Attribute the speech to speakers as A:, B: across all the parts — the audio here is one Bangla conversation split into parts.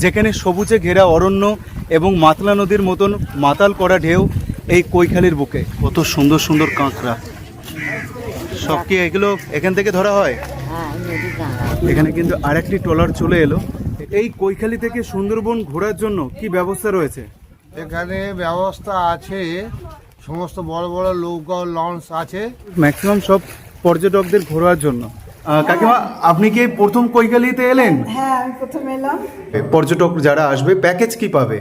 A: যেখানে সবুজে ঘেরা অরণ্য এবং মাতলা নদীর মতন মাতাল করা ঢেউ এই কৈখালির বুকে। কত সুন্দর সুন্দর কাঁকড়া, সব কি এগুলো এখান থেকে ধরা হয়? এখানে কিন্তু আরেকটি ট্রলার চলে এলো। এই কৈখালি থেকে সুন্দরবন ঘোরার জন্য কি ব্যবস্থা রয়েছে?
B: এখানে ব্যবস্থা আছে, সমস্ত বড় বড় নৌকা লঞ্চ আছে,
A: ম্যাক্সিমাম সব পর্যটকদের ঘোরার জন্য। কাকিমা, আপনি কি প্রথম কৈখালিতে এলেন?
C: হ্যাঁ, আমি প্রথম এলাম।
A: পর্যটক যারা আসবে প্যাকেজ কি পাবে?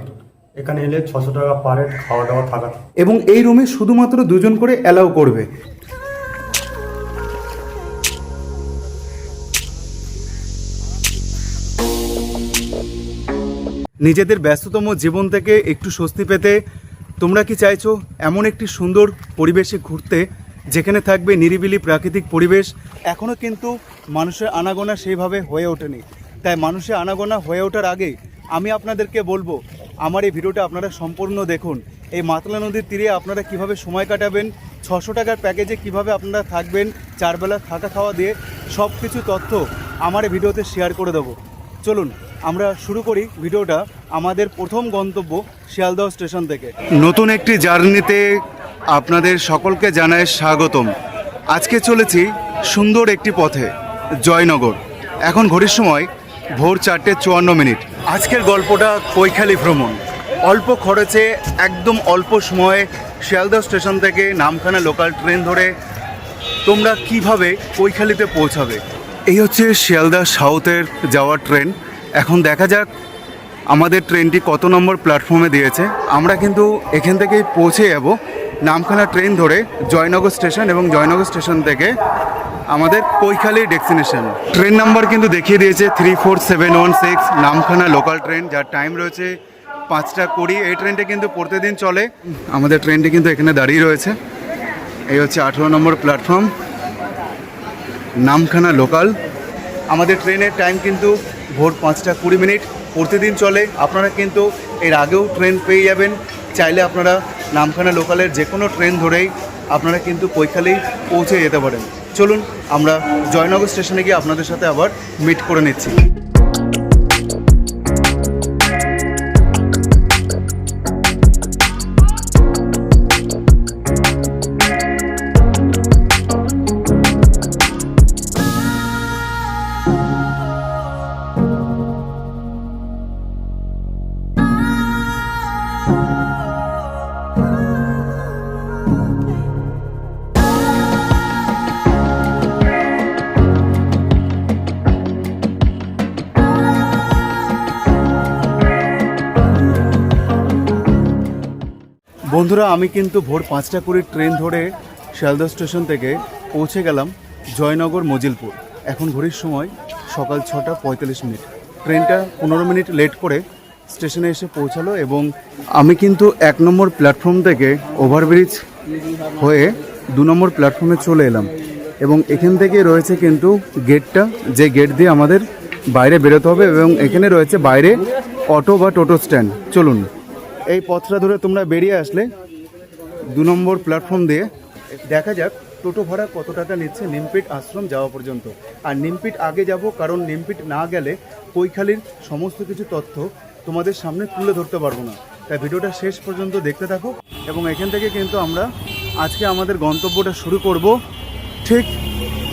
D: এখানে এলে 600 টাকা পার হেড, খাওয়া দাওয়া থাকা,
A: এবং এই রুমে শুধুমাত্র 2 জন করে অ্যালাউ করবে। নিজেদের ব্যস্ততম জীবন থেকে একটু স্বস্তি পেতে তোমরা কি চাইছো এমন একটি সুন্দর পরিবেশে ঘুরতে, যেখানে থাকবে নিরিবিলি প্রাকৃতিক পরিবেশ? এখনও কিন্তু মানুষের আনাগোনা সেইভাবে হয়ে ওঠেনি। তাই মানুষের আনাগোনা হয়ে ওঠার আগে আমি আপনাদেরকে বলবো, আমার এই ভিডিওটা আপনারা সম্পূর্ণ দেখুন। এই মাতলা নদীর তীরে আপনারা কিভাবে সময় কাটাবেন, 600 টাকার প্যাকেজে কিভাবে আপনারা থাকবেন, 4 বেলা থাকা খাওয়া দিয়ে সব কিছু তথ্য আমার এই ভিডিওতে শেয়ার করে দেবো। চলুন আমরা শুরু করি ভিডিওটা আমাদের প্রথম গন্তব্য শিয়ালদহ স্টেশন থেকে। নতুন একটি জার্নিতে আপনাদের সকলকে জানাই স্বাগতম। আজকে চলেছি সুন্দর একটি পথে, জয়নগর। এখন ঘড়ির সময় ভোর 4:54। আজকের গল্পটা কৈখালি ভ্রমণ। অল্প খরচে, একদম অল্প সময়ে শিয়ালদহ স্টেশন থেকে নামখানা লোকাল ট্রেন ধরে তোমরা কিভাবে কৈখালিতে পৌঁছাবে। এই হচ্ছে শিয়ালদহ সাউথের যাওয়ার ট্রেন। এখন দেখা যাক আমাদের ট্রেনটি কত নম্বর প্ল্যাটফর্মে দিয়েছে। আমরা কিন্তু এখান থেকেই পৌঁছে যাব নামখানা ট্রেন ধরে জয়নগর স্টেশন, এবং জয়নগর স্টেশন থেকে আমাদের কৈখালি ডেস্টিনেশন। ট্রেন নাম্বার কিন্তু দেখিয়ে দিয়েছে 34716, নামখানা লোকাল ট্রেন, যার টাইম রয়েছে 5:20। এই ট্রেনটা কিন্তু প্রতিদিন চলে। আমাদের ট্রেনটি কিন্তু এখানে দাঁড়িয়ে রয়েছে। এই হচ্ছে 18 নম্বর প্ল্যাটফর্ম, নামখানা লোকাল। আমাদের ট্রেনের টাইম কিন্তু ভোর 5:20 প্রতিদিন চলে। আপনারা কিন্তু এর আগেও ট্রেন পেয়ে যাবেন। চাইলে আপনারা নামখানা লোকালের যে কোনো ট্রেন ধরেই আপনারা কিন্তু কৈখালি পৌঁছে যেতে পারেন। চলুন আমরা জয়নগর স্টেশনে গিয়ে আপনাদের সাথে আবার মিট করে নিচ্ছি। বন্ধুরা, আমি কিন্তু ভোর 5:20 ট্রেন ধরে শিয়ালদহ স্টেশন থেকে পৌঁছে গেলাম জয়নগর মজিলপুর। এখন ঘড়ির সময় সকাল 6:45। ট্রেনটা 15 মিনিট লেট করে স্টেশনে এসে পৌঁছালো, এবং আমি কিন্তু 1 নম্বর প্ল্যাটফর্ম থেকে ওভারব্রিজ হয়ে 2 নম্বর প্ল্যাটফর্মে চলে এলাম। এবং এখান থেকে রয়েছে কিন্তু গেটটা, যে গেট দিয়ে আমাদের বাইরে বেরোতে হবে, এবং এখানে রয়েছে বাইরে অটো বা টোটো স্ট্যান্ড। চলুন এই পথটা ধরে তোমরা বেরিয়ে আসলে 2 নম্বর প্ল্যাটফর্ম দিয়ে দেখা যাক টোটো ভাড়া কত টাকা নিচ্ছে নিমপিট আশ্রম যাওয়া পর্যন্ত। আর নিমপিট আগে যাব, কারণ নিমপিট না গেলে কৈখালির সমস্ত কিছু তথ্য তোমাদের সামনে তুলে ধরতে পারবো না। তাই ভিডিওটা শেষ পর্যন্ত দেখতে থাকো। এবং এখান থেকে কিন্তু আমরা আজকে আমাদের গন্তব্যটা শুরু করব ঠিক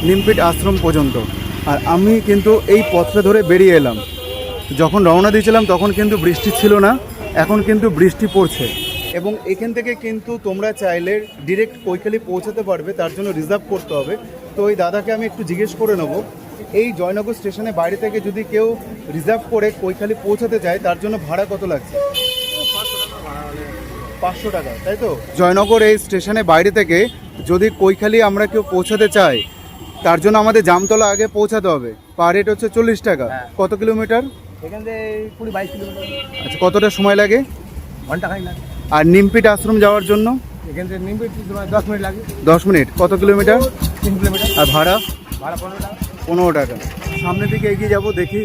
A: নিমপিট আশ্রম পর্যন্ত। আর আমি কিন্তু এই পথটা ধরে বেরিয়ে এলাম। যখন রওনা দিয়েছিলাম তখন কিন্তু বৃষ্টি ছিল না, এখন কিন্তু বৃষ্টি পড়ছে। এবং এখান থেকে কিন্তু তোমরা চাইলে ডিরেক্ট কৈখালি পৌঁছাতে পারবে, তার জন্য রিজার্ভ করতে হবে। তো এই দাদাকে আমি একটু জিজ্ঞেস করে নেব, এই জয়নগর স্টেশনে বাইরে থেকে যদি কেউ রিজার্ভ করে কৈখালি পৌঁছাতে চায় তার জন্য ভাড়া কত লাগছে? 500 টাকা, তাই তো? জয়নগর এই স্টেশনে বাইরে থেকে যদি কৈখালি আমরা কেউ পৌঁছাতে চাই, তার জন্য আমাদের জামতলা আগে পৌঁছাতে হবে। পার হেড হচ্ছে 40 টাকা। কত কিলোমিটার?
B: এখান থেকে 20-22 কিলোমিটার।
A: আচ্ছা, কতটা সময় লাগে?
B: ঘন্টা খাই লাগে।
A: আর নিমপিট আশ্রম যাওয়ার জন্য?
B: এখান থেকে নিমপিট 10 মিনিট লাগে।
A: 10 মিনিট। কত কিলোমিটার?
B: 3 কিলোমিটার।
A: আর ভাড়া?
B: ভাড়া 15 টাকা।
A: 15 টাকা। সামনের দিকে এগিয়ে যাব, দেখি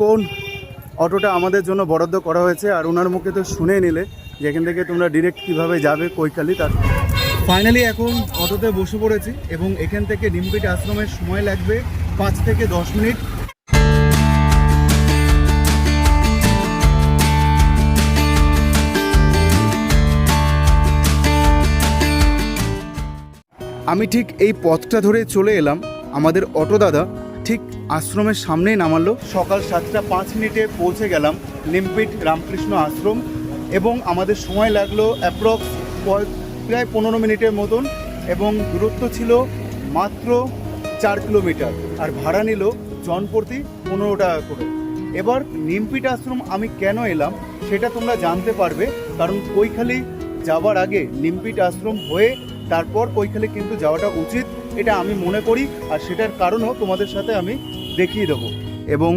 A: কোন অটোটা আমাদের জন্য বরাদ্দ করা হয়েছে। আর ওনার মুখে তো শুনে নিলে যে এখান থেকে তোমরা ডিরেক্ট কীভাবে যাবে কৈখালি। তার ফাইনালি এখন অটোতে বসে পড়েছি, এবং এখান থেকে নিমপিট আশ্রমের সময় লাগবে 5 থেকে 10 মিনিট। আমি ঠিক এই পথটা ধরে চলে এলাম, আমাদের অটো দাদা ঠিক আশ্রমের সামনেই নামালো। সকাল 7:05 পৌঁছে গেলাম নিমপিট রামকৃষ্ণ আশ্রম, এবং আমাদের সময় লাগলো অ্যাপ্রক্স প্রায় 15 মিনিটের মতন, এবং দূরত্ব ছিল মাত্র 4 কিলোমিটার, আর ভাড়া নিল জনপ্রতি 15 টাকা করে। এবার নিমপিট আশ্রম আমি কেন এলাম সেটা তোমরা জানতে পারবে, কারণ কৈখালি যাওয়ার আগে নিমপিট আশ্রম হয়ে তারপর কৈখালি কিন্তু যাওয়াটা উচিত, এটা আমি মনে করি, আর সেটার কারণও তোমাদের সাথে আমি দেখিয়ে দেবো। এবং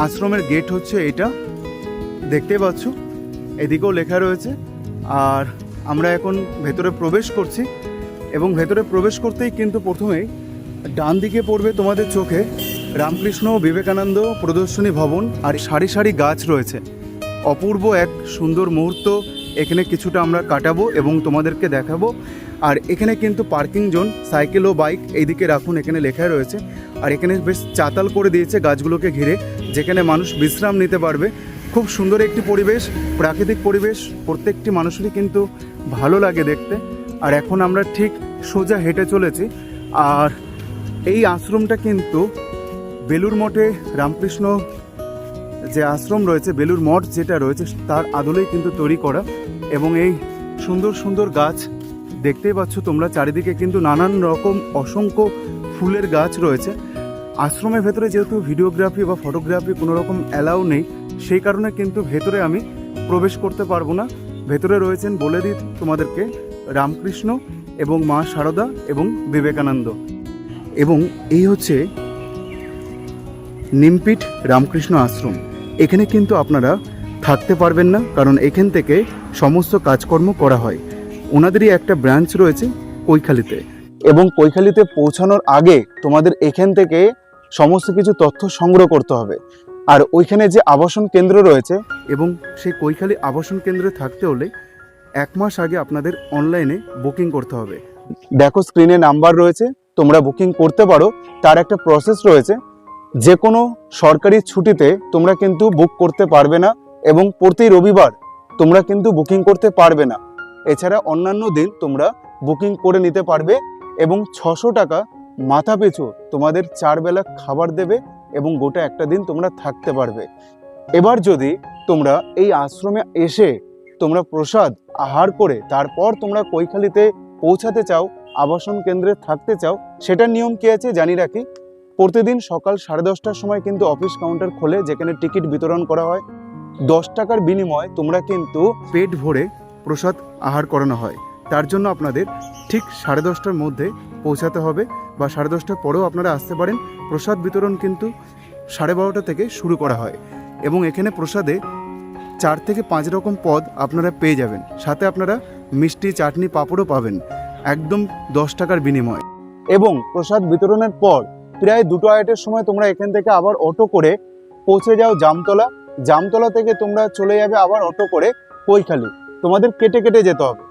A: আশ্রমের গেট হচ্ছে এটা, দেখতে পাচ্ছ, এদিকেও লেখা রয়েছে। আর আমরা এখন ভেতরে প্রবেশ করছি, এবং ভেতরে প্রবেশ করতেই কিন্তু প্রথমেই ডান দিকে পড়বে তোমাদের চোখে রামকৃষ্ণ বিবেকানন্দ প্রদর্শনী ভবন, আর সারি সারি গাছ রয়েছে। অপূর্ব এক সুন্দর মুহূর্ত এখানে কিছুটা আমরা কাটাবো এবং তোমাদেরকে দেখাবো। আর এখানে কিন্তু পার্কিং জোন, সাইকেল ও বাইক এইদিকে রাখুন, এখানে লেখা রয়েছে। আর এখানে বেশ চাতাল করে দিয়েছে গাছগুলোকে ঘিরে, যেখানে মানুষ বিশ্রাম নিতে পারবে। খুব সুন্দর একটি পরিবেশ, প্রাকৃতিক পরিবেশ, প্রত্যেকটি মানুষেরই কিন্তু ভালো লাগে দেখতে। আর এখন আমরা ঠিক সোজা হেঁটে চলেছি। আর এই আশ্রমটা কিন্তু বেলুর মঠে রামকৃষ্ণ যে আশ্রম রয়েছে, বেলুর মঠ যেটা রয়েছে তার আদলেই কিন্তু তৈরি করা। এবং এই সুন্দর সুন্দর গাছ দেখতেই পাচ্ছ তোমরা, চারিদিকে কিন্তু নানান রকম অসংখ্য ফুলের গাছ রয়েছে। আশ্রমের ভেতরে যেহেতু ভিডিওগ্রাফি বা ফটোগ্রাফি কোনো রকম অ্যালাউ নেই, সেই কারণে কিন্তু ভেতরে আমি প্রবেশ করতে পারবো না। ভেতরে রয়েছেন, বলে দিই তোমাদেরকে, রামকৃষ্ণ এবং মা শারদা এবং বিবেকানন্দ। এবং এই হচ্ছে নিমপিট রামকৃষ্ণ আশ্রম। এখানে কিন্তু আপনারা থাকতে পারবেন না, কারণ এখান থেকে সমস্ত কাজকর্ম করা হয়। ওনাদেরই একটা ব্রাঞ্চ রয়েছে কৈখালিতে, এবং কৈখালিতে পৌঁছানোর আগে তোমাদের এখান থেকে সমস্ত কিছু তথ্য সংগ্রহ করতে হবে। আর ওইখানে যে আবাসন কেন্দ্র রয়েছে, এবং সেই কৈখালি আবাসন কেন্দ্রে থাকতে হলে 1 মাস আগে আপনাদের অনলাইনে বুকিং করতে হবে। দেখো স্ক্রিনে নাম্বার রয়েছে, তোমরা বুকিং করতে পারো। তার একটা প্রসেস রয়েছে, যে কোনো সরকারি ছুটিতে তোমরা কিন্তু বুক করতে পারবে না, এবং প্রতি রবিবার তোমরা কিন্তু বুকিং করতে পারবে না। এছাড়া অন্যান্য দিন তোমরা বুকিং করে নিতে পারবে, এবং 600 টাকা মাথা পিছু তোমাদের 4 বেলা খাবার দেবে, এবং গোটা একটা দিন তোমরা থাকতে পারবে। এবার যদি তোমরা এই আশ্রমে এসে তোমরা প্রসাদ আহার করে তারপর তোমরা কৈখালিতে পৌঁছাতে চাও, আবাসন কেন্দ্রে থাকতে চাও, সেটার নিয়ম কি আছে জানিয়ে রাখি। প্রতিদিন সকাল 10:30টার সময় কিন্তু অফিস কাউন্টার খোলে, যেখানে টিকিট বিতরণ করা হয়। 10 টাকার বিনিময়ে তোমরা কিন্তু পেট ভরে প্রসাদ আহার করানো হয়। তার জন্য আপনাদের ঠিক 10:30টার মধ্যে পৌঁছাতে হবে, বা 10:30টার পরেও আপনারা আসতে পারেন। প্রসাদ বিতরণ কিন্তু 12:30টা থেকে শুরু করা হয়, এবং এখানে প্রসাদে 4 থেকে 5 রকম পদ আপনারা পেয়ে যাবেন। সাথে আপনারা মিষ্টি, চাটনি, পাঁপড়ও পাবেন, একদম 10 টাকার বিনিময়ে। এবং প্রসাদ বিতরণের পর প্রায় 2:08-এর সময় তোমরা এখান থেকে আবার অটো করে পৌঁছে যাও জামতলা। জামতলা থেকে তোমরা চলে যাবে আবার অটো করে কৈখালি। তোমাদের কেটে কেটে যেতে হবে।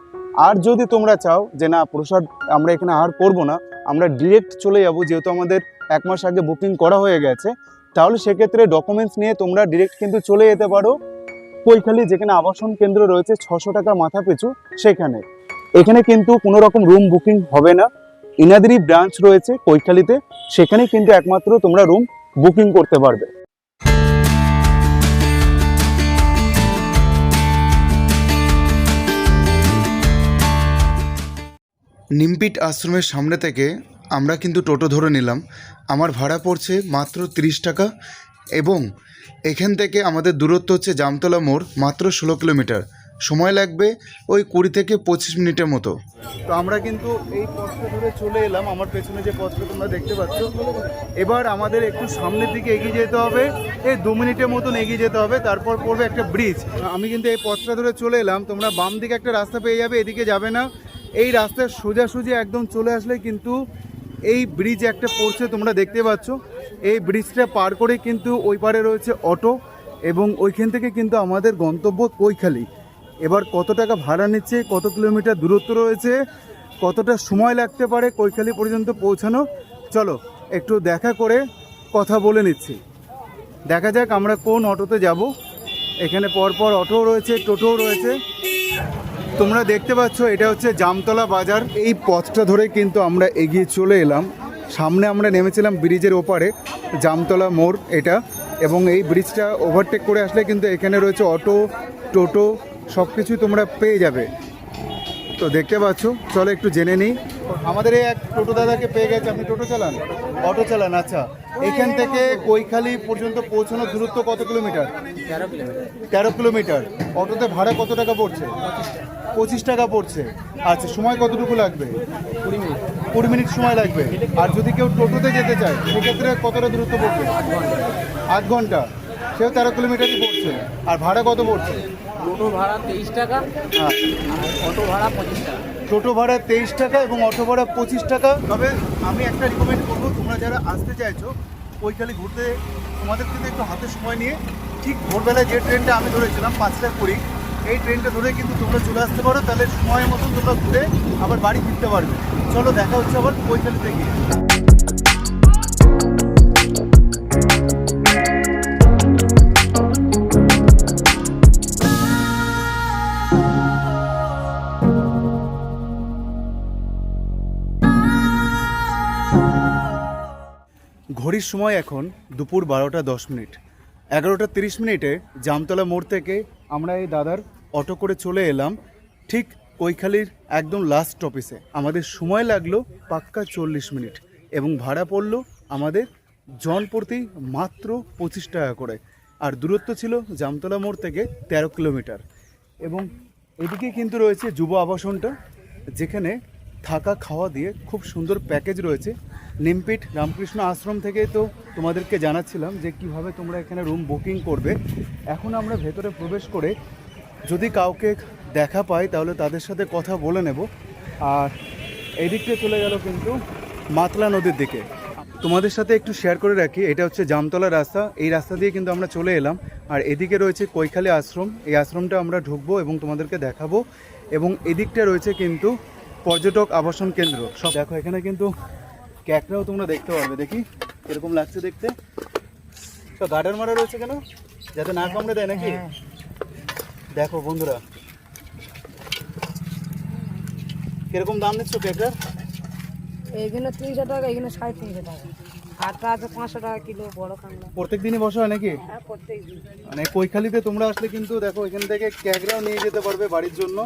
A: আর যদি তোমরা চাও যে না, প্রসাদ আমরা এখানে আহার করব না, আমরা ডিরেক্ট চলে যাব, যেহেতু আমাদের 1 মাস আগে বুকিং করা হয়ে গেছে, তাহলে সেক্ষেত্রে ডকুমেন্টস নিয়ে তোমরা ডিরেক্ট কিন্তু চলে যেতে পারো কৈখালি, যেখানে আবাসন কেন্দ্র রয়েছে 600 টাকা মাথা পিছু সেখানে। এখানে কিন্তু কোনো রকম রুম বুকিং হবে না। ইনাদেরই ব্রাঞ্চ রয়েছে কৈখালিতে, সেখানে কিন্তু একমাত্র তোমরা রুম বুকিং করতে পারবে। নিমপিট আশ্রমের সামনে থেকে আমরা কিন্তু টোটো ধরে নিলাম। আমার ভাড়া পড়ছে মাত্র 30 টাকা, এবং এখান থেকে আমাদের দূরত্ব হচ্ছে জামতলা মোড়, মাত্র 16 কিলোমিটার। সময় লাগবে ওই 20 থেকে 25 মিনিটের মতো। তো আমরা কিন্তু এই পথটা ধরে চলে এলাম, আমার পেছনে যে পথটা তোমরা দেখতে পাচ্ছ। এবার আমাদের একটু সামনের দিকে এগিয়ে যেতে হবে, এই 2 মিনিটের মতন এগিয়ে যেতে হবে, তারপর পড়বে একটা ব্রিজ। আমি কিন্তু এই পথটা ধরে চলে এলাম, তোমরা বাম দিকে একটা রাস্তা পেয়ে যাবে, এদিকে যাবে না। এই রাস্তার সোজাসুজি একদম চলে আসলে কিন্তু এই ব্রিজ একটা পড়ছে, তোমরা দেখতে পাচ্ছ। এই ব্রিজটা পার করে কিন্তু ওই পারে রয়েছে অটো, এবং ওইখান থেকে কিন্তু আমাদের গন্তব্য কৈখালি। এবার কত টাকা ভাড়া নিচ্ছে, কত কিলোমিটার দূরত্ব রয়েছে, কতটা সময় লাগতে পারে কৈখালি পর্যন্ত পৌঁছানো, চলো একটু দেখা করে কথা বলে নিচ্ছি। দেখা যাক আমরা কোন অটোতে যাব। এখানে পরপর অটো রয়েছে, টোটোও রয়েছে। তোমরা দেখতে পাচ্ছ এটা হচ্ছে জামতলা বাজার। এই পথটা ধরে কিন্তু আমরা এগিয়ে চলে এলাম। সামনে আমরা নেমেছিলাম ব্রিজের ওপারে, জামতলা মোড় এটা, এবং এই ব্রিজটা ওভারটেক করে আসলে কিন্তু এখানে রয়েছে অটো, টোটো, সব কিছুই তোমরা পেয়ে যাবে। তো দেখতে পাচ্ছ, চলো একটু জেনে নিই। আমাদের এই এক টোটো দাদাকে পেয়ে গেছে। আপনি টোটো চালান? অটো চালান, আচ্ছা। এখান থেকে কৈখালি পর্যন্ত পৌঁছানোর দূরত্ব কত কিলোমিটার? 13 কিলোমিটার। অটোতে ভাড়া কত টাকা পড়ছে? 25 টাকা পড়ছে। আচ্ছা, সময় কতটুকু লাগবে? 20 মিনিট সময় লাগবে। আর যদি কেউ টোটোতে যেতে চায় সেক্ষেত্রে কতটা দূরত্ব পড়বে? 8 ঘন্টা। সেও 13 কিলোমিটারই পড়ছে। আর ভাড়া কত পড়ছে?
C: টোটো ভাড়া 23 টাকা,
A: হ্যাঁ,
C: আর অটো ভাড়া 25 টাকা।
A: টোটো ভাড়া 23 টাকা এবং অটো ভাড়া 25 টাকা। তবে আমি একটা রিকমেন্ড করবো, তোমরা যারা আসতে চাইছো কৈখালি ঘুরতে, তোমাদের কিন্তু একটু হাতে সময় নিয়ে ঠিক ভোরবেলায় যে ট্রেনটা আমি ধরেছিলাম 5টার কুড়ি, এই ট্রেনটা ধরে কিন্তু তোমরা চলে আসতে পারো। তাহলে সময় মতন তোমরা ঘুরে আবার বাড়ি ফিরতে পারবে। চলো, দেখা হচ্ছে আবার কৈখালি থেকে। ঘড়ির সময় এখন দুপুর 12টা 10 মিনিট। 11টা 30 মিনিটে জামতলা মোড় থেকে আমরা এই দাদার অটো করে চলে এলাম ঠিক কৈখালির একদম লাস্ট স্টপেজে। আমাদের সময় লাগলো পাক্কা 40 মিনিট এবং ভাড়া পড়লো আমাদের জন প্রতি মাত্র 25 টাকা করে। আর দূরত্ব ছিল জামতলা মোড় থেকে 13 কিলোমিটার। এবং এদিকে কিন্তু রয়েছে যুব আবাসনটা, যেখানে থাকা খাওয়া দিয়ে খুব সুন্দর প্যাকেজ রয়েছে। নিমপিট রামকৃষ্ণ আশ্রম থেকে তো তোমাদেরকে জানাচ্ছিলাম যে কিভাবে তোমরা এখানে রুম বুকিং করবে। এখন আমরা ভেতরে প্রবেশ করে যদি কাউকে দেখা পাই তাহলে তাদের সাথে কথা বলে নেব। আর এই দিকটা চলে গেল কিন্তু মাতলা নদীর দিকে। তোমাদের সাথে একটু শেয়ার করে রাখি, এটা হচ্ছে জামতলা রাস্তা। এই রাস্তা দিয়ে কিন্তু আমরা চলে এলাম। আর এদিকে রয়েছে কৈখালি আশ্রম। এই আশ্রমটা আমরা ঢুকবো এবং তোমাদেরকে দেখাবো। এবং এদিকটা রয়েছে কিন্তু পর্যটক আবাসন কেন্দ্র। সব দেখো, এখানে কিন্তু ক্যাকড়াও তোমরা দেখতে পারবে। দেখি এরকম লাগছে দেখতে। তো গার্ডার মারা রয়েছে কেন? যাতে না কামড়ে দেয় নাকি? দেখো বন্ধুরা, কিরকম দাম নিচ্ছ ক্যাকড়ার?
C: এইখানে 300 টাকা, এখানে 350 টাকা। আটটা আছে 500 টাকা কিলো, বড় কাঁকড়া।
A: প্রত্যেক দিনই বসা হয় নাকি?
C: হ্যাঁ, প্রত্যেক দিন।
A: মানে কৈখালিতে তোমরা আসলে কিন্তু দেখো এখান থেকে ক্যাকড়াও নিয়ে যেতে পারবে বাড়ির জন্য।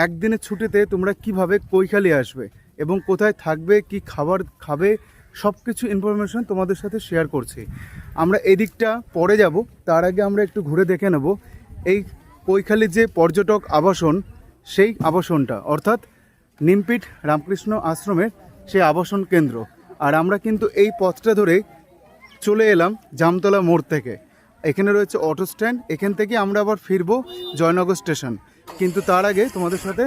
A: একদিনের ছুটিতে তোমরা কিভাবে কৈখালি আসবে এবং কোথায় থাকবে, কি খাবার খাবে, সব কিছু ইনফরমেশন তোমাদের সাথে শেয়ার করছি। আমরা এদিকটা পরে যাব, তার আগে আমরা একটু ঘুরে দেখে নেব এই কৈখালির যে পর্যটক আবাসন, সেই আবাসনটা, অর্থাৎ নিমপিট রামকৃষ্ণ আশ্রমের সেই আবাসন কেন্দ্র। আর আমরা কিন্তু এই পথটা ধরে চলে এলাম জামতলা মোড় থেকে। এখানে রয়েছে অটো স্ট্যান্ড, এখান থেকে আমরা আবার ফিরবো জয়নগর স্টেশন। কিন্তু তার আগে তোমাদের সাথে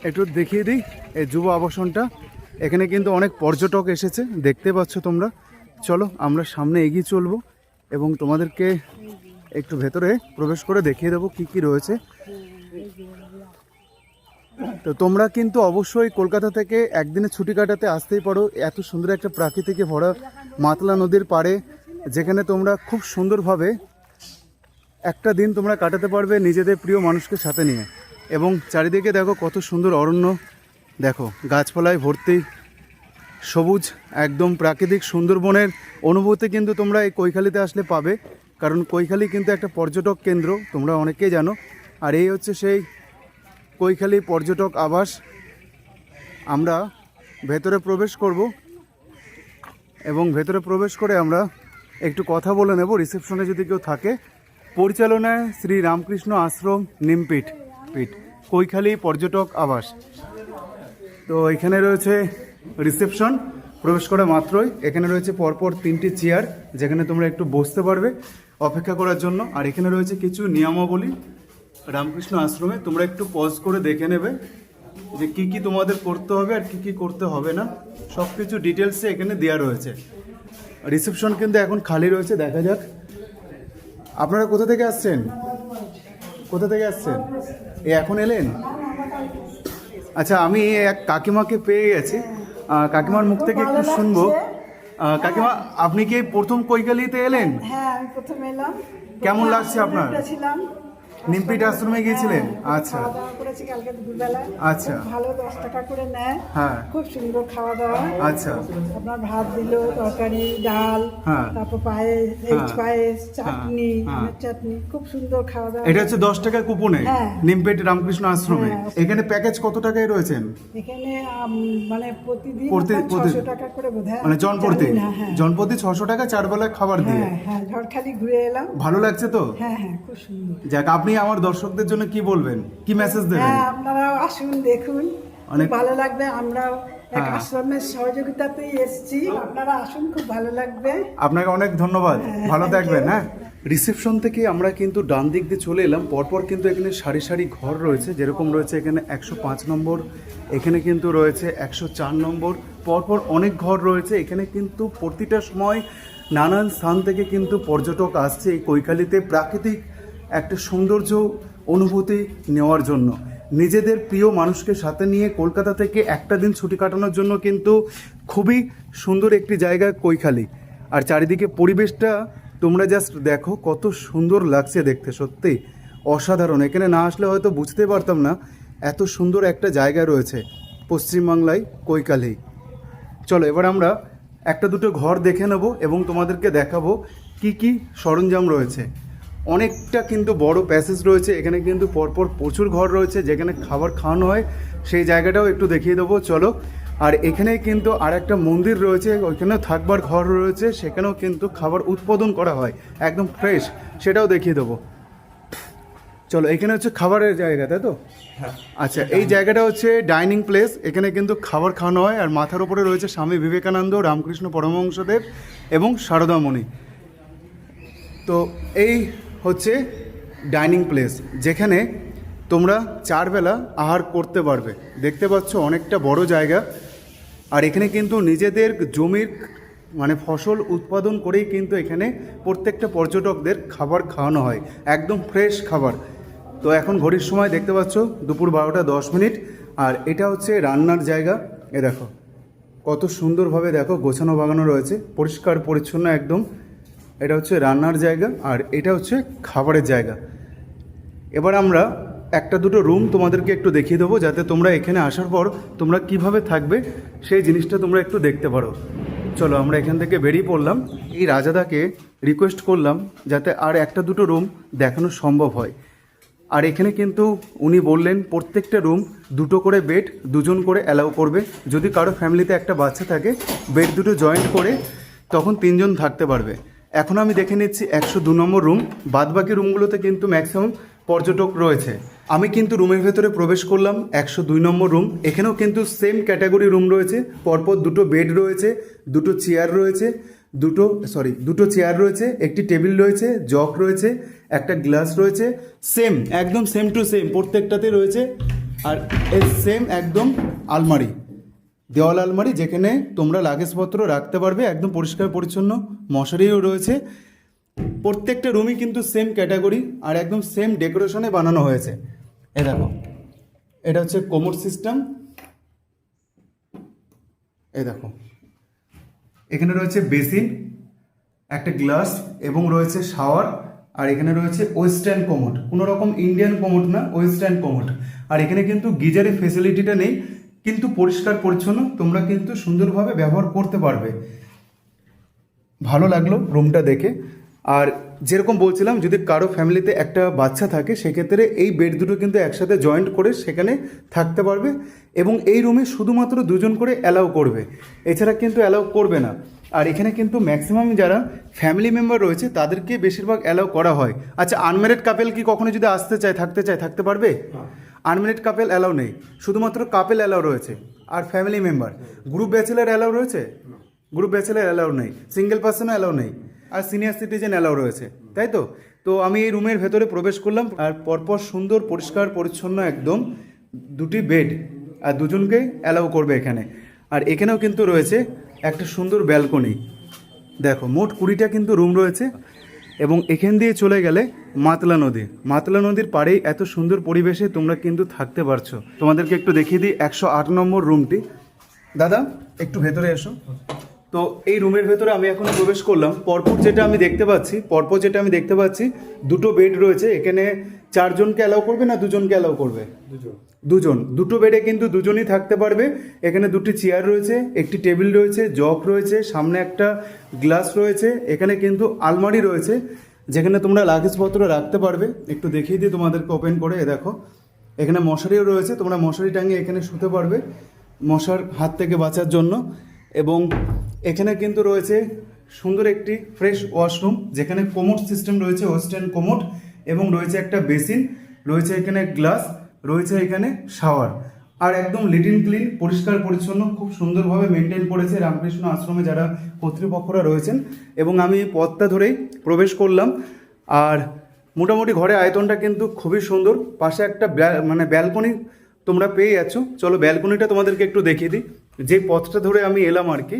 A: একটু দেখিয়ে দিই এই যুব আবাসনটা। এখানে কিন্তু অনেক পর্যটক এসেছে, দেখতে পাচ্ছ তোমরা। চলো আমরা সামনে এগিয়ে চলবো এবং তোমাদেরকে একটু ভেতরে প্রবেশ করে দেখিয়ে দেবো কী কী রয়েছে। তো তোমরা কিন্তু অবশ্যই কলকাতা থেকে একদিনে ছুটি কাটাতে আসতেই পারো এত সুন্দর একটা প্রাকৃতিকে ভরা মাতলা নদীর পাড়ে, যেখানে তোমরা খুব সুন্দরভাবে একটা দিন তোমরা কাটাতে পারবে নিজেদের প্রিয় মানুষকে সাথে নিয়ে। এবং চারিদিকে দেখো কত সুন্দর অরণ্য, দেখো গাছপালায় ভর্তি, সবুজ, একদম প্রাকৃতিক সুন্দরবনের অনুভূতি কিন্তু তোমরা এই কৈখালিতে আসলে পাবে। কারণ কৈখালি কিন্তু একটা পর্যটক কেন্দ্র, তোমরা অনেকেই জানো। আর এই হচ্ছে সেই কৈখালি পর্যটক আবাস। আমরা ভেতরে প্রবেশ করব এবং ভেতরে প্রবেশ করে আমরা একটু কথা বলে নেব রিসেপশনে যদি কেউ থাকে। পরিচালনায় শ্রী রামকৃষ্ণ আশ্রম নিমপিট কৈখালি পর্যটক আবাস। তো এখানে রয়েছে রিসেপশন। প্রবেশ করা মাত্রই এখানে রয়েছে পরপর 3টি চেয়ার, যেখানে তোমরা একটু বসতে পারবে অপেক্ষা করার জন্য। আর এখানে রয়েছে কিছু নিয়মাবলী রামকৃষ্ণ আশ্রমে, তোমরা একটু পজ করে দেখে নেবে যে কি কি তোমাদের করতে হবে আর কি কি করতে হবে না, সব কিছু ডিটেলসে এখানে দেওয়া রয়েছে। রিসেপশন কিন্তু এখন খালি রয়েছে, দেখা যাক। আপনারা কোথা থেকে আসছেন? কোথা থেকে আসছেন? এখন এলেন? আচ্ছা, আমি এক কাকিমাকে পেয়ে গেছি। কাকিমার মুখ থেকে একটু শুনবো। কাকিমা, আপনি কি প্রথম কৈখালিতে এলেন?
E: হ্যাঁ, আমি প্রথম এলাম।
A: কেমন লাগছে আপনার?
E: ছিলাম
A: নিমপিট আশ্রমে গিয়েছিলেন? আচ্ছা
E: খাওয়া দাওয়া করেছি কালকে দুপুরবেলা।
A: আচ্ছা।
E: খুব ভালো, 10 টাকা করে নেয়।
A: হ্যাঁ।
E: খুব সুন্দর খাওয়া দাওয়া।
A: আচ্ছা
E: আপনার ভাত দিল, তরকারি, ডাল,
A: হ্যাঁ।
E: তারপর পায়েস,
A: হ্যাঁ।
E: পায়েস, চাটনি,
A: হ্যাঁ।
E: আমের চাটনি, খুব সুন্দর খাওয়া দাওয়া।
A: এটা হচ্ছে 10 টাকা কুপনে
E: হ্যাঁ।
A: নিমপেট রামকৃষ্ণ আশ্রমে।
E: হ্যাঁ।
A: এখানে প্যাকেজ কত টাকায় রয়েছেন?
E: এখানে মানে প্রতিদিন
A: প্রতি-
E: আপনার
A: প্রতি-
E: 600 টাকা করে বোধহয়।
A: মানে জনপ্রতি
E: জানি না, হ্যাঁ।
A: জনপ্রতি 600 টাকা 4 বেলা খাবার দিয়ে।
E: হ্যাঁ হ্যাঁ, ঝড়খালি ঘুরে এলাম।
A: ভালো লাগছে তো?
E: হ্যাঁ হ্যাঁ, খুব সুন্দর।
A: যাক, আপনি আমার দর্শকদের জন্য কি বলবেন, কি মেসেজ দেবেন?
E: হ্যাঁ, আপনারাও আসুন, দেখুন, খুব
A: অনেক-
E: ভালো লাগবে। আমরাও এক
A: হ্যাঁ।
E: আশ্রমের সহযোগিতাতেই এসেছি, আপনারা আসুন, খুব ভালো লাগবে।
A: আপনাকে অনেক ধন্যবাদ, ভালো
E: thank
A: থাকবেন।
E: you.
A: হ্যাঁ, রিসেপশন থেকে আমরা কিন্তু ডান দিক দিয়ে চলে এলাম। পরপর কিন্তু এখানে সারি সারি ঘর রয়েছে, যেরকম রয়েছে এখানে 105 নম্বর, এখানে কিন্তু রয়েছে 104 নম্বর, পরপর অনেক ঘর রয়েছে। এখানে কিন্তু প্রতিটা সময় নানান স্থান থেকে কিন্তু পর্যটক আসছে এই কৈখালীতে প্রাকৃতিক একটা সৌন্দর্য অনুভূতি নেওয়ার জন্য। নিজেদের প্রিয় মানুষকে সাথে নিয়ে কলকাতা থেকে একটা দিন ছুটি কাটানোর জন্য কিন্তু খুবই সুন্দর একটি জায়গা কৈখালী। আর চারিদিকে পরিবেশটা তোমরা জাস্ট দেখো, কত সুন্দর লাগছে দেখতে, সত্যি অসাধারণ। এখানে না আসলে হয়তো বুঝতে পারতাম না এত সুন্দর একটা জায়গা রয়েছে পশ্চিমবাংলায় কৈখালী। চলো এবার আমরা একটা দুটো ঘর দেখে নেব এবং তোমাদেরকে দেখাবো কি কি সরঞ্জাম রয়েছে। অনেকটা কিন্তু বড় প্যাসেজ রয়েছে, এখানে কিন্তু পরপর প্রচুর ঘর রয়েছে যেখানে খাবার খাওয়ানো হয়, সেই জায়গাটাও একটু দেখিয়ে দেবো চলো। আর এখানে কিন্তু আর একটা মন্দির রয়েছে, ওইখানেও থাকবার ঘর রয়েছে, সেখানেও কিন্তু খাবার উৎপাদন করা হয় একদম ফ্রেশ, সেটাও দেখিয়ে দেবো। চলো, এখানে হচ্ছে খাবারের জায়গা, তাই তো? আচ্ছা, এই জায়গাটা হচ্ছে ডাইনিং প্লেস, এখানে কিন্তু খাবার খাওয়ানো হয়। আর মাথার উপরে রয়েছে স্বামী বিবেকানন্দ, রামকৃষ্ণ পরমহংসদেব এবং সারদামণি। তো এই হচ্ছে ডাইনিং প্লেস, যেখানে তোমরা 4 বেলা আহার করতে পারবে। দেখতে পাচ্ছ অনেকটা বড় জায়গা। আর এখানে কিন্তু নিজেদের জমির মানে ফসল উৎপাদন করেই কিন্তু এখানে প্রত্যেকটা পর্যটকদের খাবার খাওয়ানো হয়, একদম ফ্রেশ খাবার। তো এখন ঘড়ির সময় দেখতে পাচ্ছ দুপুর 12টা 10 মিনিট। আর এটা হচ্ছে রান্নার জায়গা। এ দেখো কত সুন্দরভাবে দেখো গোছানো বাগানো রয়েছে, পরিষ্কার পরিচ্ছন্ন একদম। এটা হচ্ছে রান্নার জায়গা আর এটা হচ্ছে খাবারের জায়গা। এবার আমরা একটা দুটো রুম তোমাদেরকে একটু দেখিয়ে দেবো, যাতে তোমরা এখানে আসার পর তোমরা কিভাবে থাকবে সেই জিনিসটা তোমরা একটু দেখতে পারো। চলো আমরা এখান থেকে বেরিয়ে পড়লাম। এই রাজাদাকে রিকোয়েস্ট করলাম যাতে আর একটা দুটো রুম দেখানো সম্ভব হয়। আর এখানে কিন্তু উনি বললেন প্রত্যেকটা রুম 2টো করে বেড, 2জন করে অ্যালাউ করবে। যদি কারো ফ্যামিলিতে একটা বাচ্চা থাকে, বেড দুটো জয়েন্ট করে তখন 3জন থাকতে পারবে। এখন আমি দেখে নিচ্ছি 102 নম্বর রুম, বাদবাকি রুমগুলোতে কিন্তু ম্যাক্সিমাম পর্যটক রয়েছে। আমি কিন্তু রুমের ভেতরে প্রবেশ করলাম, 102 নম্বর রুম। এখানেও কিন্তু সেম ক্যাটাগরি রুম রয়েছে, পরপর 2টো বেড রয়েছে, 2টো চেয়ার রয়েছে, দুটো চেয়ার রয়েছে, একটি টেবিল রয়েছে, জগ রয়েছে, একটা গ্লাস রয়েছে, সেম একদম সেম টু সেম প্রত্যেকটাতে রয়েছে। আর এই সেম একদম আলমারি, দেওয়াল আলমারি, যেখানে তোমরা লাগেজপত্র রাখতে পারবে, একদম পরিষ্কার পরিচ্ছন্ন, মশারিও রয়েছে। প্রত্যেকটা রুমই কিন্তু সেম ক্যাটাগরি আর একদম সেম ডেকোরেশনে বানানো হয়েছে। এ দেখো, এটা হচ্ছে কোমোড সিস্টেম। এ দেখো, এখানে রয়েছে বেসিন, একটা গ্লাস এবং রয়েছে শাওয়ার। আর এখানে রয়েছে ওয়েস্টার্ন কোমোড, কোনো রকম ইন্ডিয়ান কোমোড না, ওয়েস্টার্ন কোমোড। আর এখানে কিন্তু গিজারের ফেসিলিটিটা নেই, কিন্তু পরিষ্কার পরিচ্ছন্ন, তোমরা কিন্তু সুন্দরভাবে ব্যবহার করতে পারবে। ভালো লাগলো রুমটা দেখে। আর যেরকম বলছিলাম, যদি কারো ফ্যামিলিতে একটা বাচ্চা থাকে, সেক্ষেত্রে এই বেড দুটো কিন্তু একসাথে জয়েন্ট করে সেখানে থাকতে পারবে। এবং এই রুমে শুধুমাত্র 2জন করে অ্যালাউ করবে, এছাড়া কিন্তু অ্যালাউ করবে না। আর এখানে কিন্তু ম্যাক্সিমাম যারা ফ্যামিলি মেম্বার রয়েছে তাদেরকে বেশিরভাগ অ্যালাউ করা হয়। আচ্ছা, আনম্যারিড কাপেল কি কখনো যদি আসতে চায়, থাকতে পারবে? আনম্যারিড কাপেল অ্যালাউ নেই, শুধুমাত্র কাপেল অ্যালাউ রয়েছে আর family member. Group bachelor allow রয়েছে? গ্রুপ ব্যাচেলার অ্যালাউ নেই, সিঙ্গেল পার্সনও অ্যালাউ নেই, আর সিনিয়র সিটিজেন অ্যালাউ রয়েছে, তাই তো? তো আমি এই রুমের ভেতরে প্রবেশ করলাম, আর পরপর সুন্দর পরিষ্কার পরিচ্ছন্ন একদম 2টি বেড, আর 2জনকে অ্যালাউ করবে এখানে। আর এখানেও কিন্তু রয়েছে একটা সুন্দর ব্যালকনি। দেখো, মোট 20টা কিন্তু রুম রয়েছে। এবং এখান দিয়ে চলে গেলে মাতলা নদী, মাতলা নদীর পাড়েই এত সুন্দর পরিবেশে তোমরা কিন্তু থাকতে পারছো। তোমাদেরকে একটু দেখিয়ে দিই 108 নম্বর রুমটি। দাদা একটু ভেতরে এসো। তো এই রুমের ভেতরে আমি এখন প্রবেশ করলাম। পরপর যেটা আমি দেখতে পাচ্ছি 2টো বেড রয়েছে, এখানে চারজনকে অ্যালাউ করবে না দুজনকে অ্যালাউ করবে?
D: দুজন।
A: দুজন। দুটো বেডে কিন্তু দুজনই থাকতে পারবে। এখানে দুটি চেয়ার রয়েছে, একটি টেবিল রয়েছে, জগ রয়েছে, সামনে একটা গ্লাস রয়েছে, এখানে কিন্তু আলমারি রয়েছে যেখানে তোমরা লাগেজপত্র রাখতে পারবে। একটু দেখিয়ে দিই তোমাদেরকে ওপেন করে। দেখো এখানে মশারিও রয়েছে, তোমরা মশারি টাঙিয়ে এখানে শুতে পারবে মশার হাত থেকে বাঁচার জন্য। এবং এখানে কিন্তু রয়েছে সুন্দর একটি ফ্রেশ ওয়াশরুম যেখানে কোমোড সিস্টেম রয়েছে, ওয়েস্টার্ন কোমোড, এবং রয়েছে একটা বেসিন, রয়েছে এখানে গ্লাস, রয়েছে এখানে শাওয়ার। আর একদম লিটিন ক্লিন, পরিষ্কার পরিচ্ছন্ন, খুব সুন্দরভাবে মেনটেন করেছে রামকৃষ্ণ আশ্রমে যারা কর্তৃপক্ষরা রয়েছেন। এবং আমি এই পথটা ধরেই প্রবেশ করলাম। আর মোটামুটি ঘরে আয়তনটা কিন্তু খুবই সুন্দর। পাশে একটা ব্যালকনি তোমরা পেয়ে যাচ্ছ। চলো ব্যালকনিটা তোমাদেরকে একটু দেখিয়ে দিই। যে পথটা ধরে আমি এলাম আর কি,